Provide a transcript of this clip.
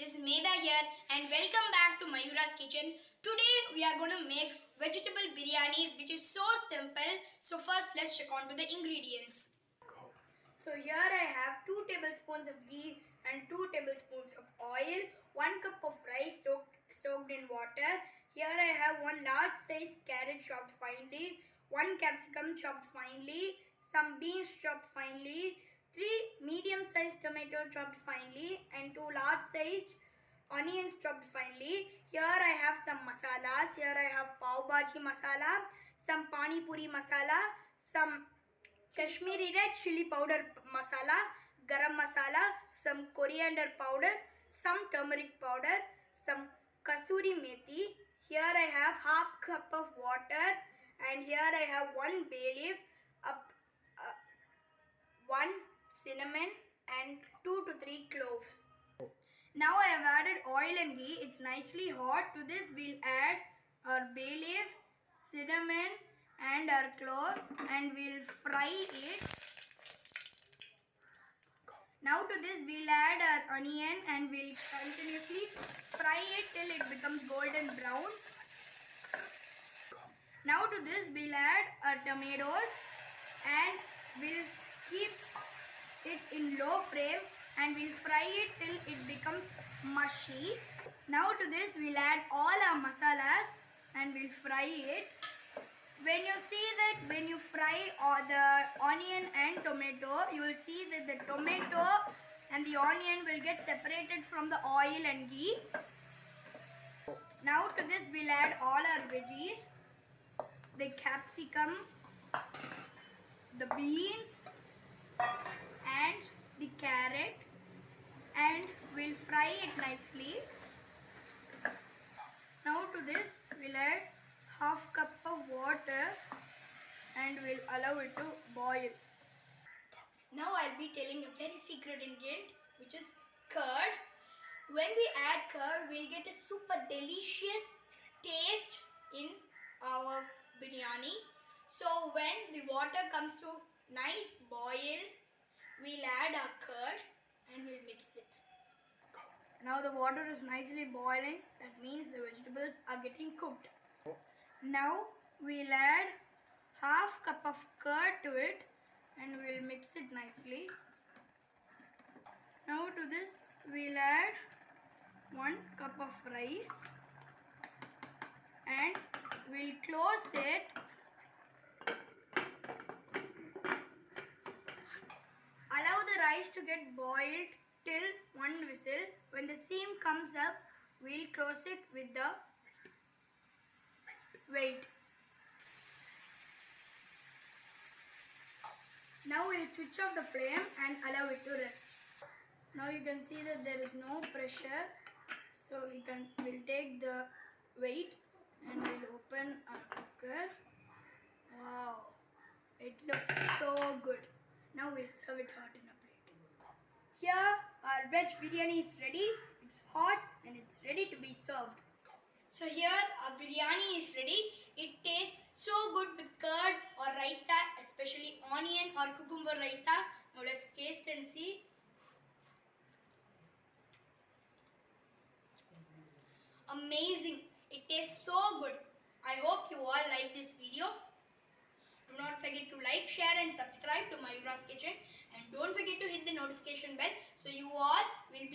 is Meda here and welcome back to Mayura's Kitchen. Today we are going to make vegetable biryani which is so simple. So first let's check on to the ingredients. So here I have 2 tablespoons of ghee and 2 tablespoons of oil, 1 cup of rice soaked in water. Here I have 1 large size carrot chopped finely, 1 capsicum chopped finely, some beans chopped finely, 3 medium sized tomato chopped finely and 2 large sized onions chopped finely. Here I have some masalas. Here I have pav bhaji masala, some pani puri masala, some Kashmiri red chili powder masala, garam masala, some coriander powder, some turmeric powder, some kasuri methi. Here I have half cup of water and here I have 1 bay leaf, 1 cinnamon and 2 to 3 cloves. Now I have added oil and ghee. It's nicely hot. To this we'll add our bay leaf, cinnamon and our cloves and we'll fry it. Now to this we'll add our onion and we'll continuously fry it till it becomes golden brown. Now to this we'll add our tomatoes and we'll keep it in low flame and we'll fry it till it becomes mushy. Now to this we'll add all our masalas and we'll fry it. When you see that when you fry the onion and tomato, you will see that the tomato and the onion will get separated from the oil and ghee. Now to this we'll add all our veggies, the capsicum, the beans and the carrot, and we'll fry it nicely. Now to this we'll add half cup of water and we'll allow it to boil. Now I'll be telling a very secret ingredient which is curd. When we add curd, we'll get a super delicious taste in our biryani. So when the water comes to nice boil, we'll add our curd and we'll mix it. Now the water is nicely boiling. That means the vegetables are getting cooked. Now we'll add half cup of curd to it and we'll mix it nicely. Now to this we'll add 1 cup of rice and we'll close it. Allow the rice to get boiled till 1 whistle. When the steam comes up, we'll close it with the weight. Now we'll switch off the flame and allow it to rest. Now you can see that there is no pressure. So we'll take the weight and we'll open our cooker. Wow, it looks so good. Now we'll serve it hot in a plate. Here our veg biryani is ready. It's hot and it's ready to be served. So here our biryani is ready. It tastes so good with curd or raita, especially onion or cucumber raita. Now let's taste and see. Amazing. It tastes so good. I hope you all like this video. Do not forget to like, share and subscribe to Mayura's Kitchen and don't forget to hit the notification bell so you all will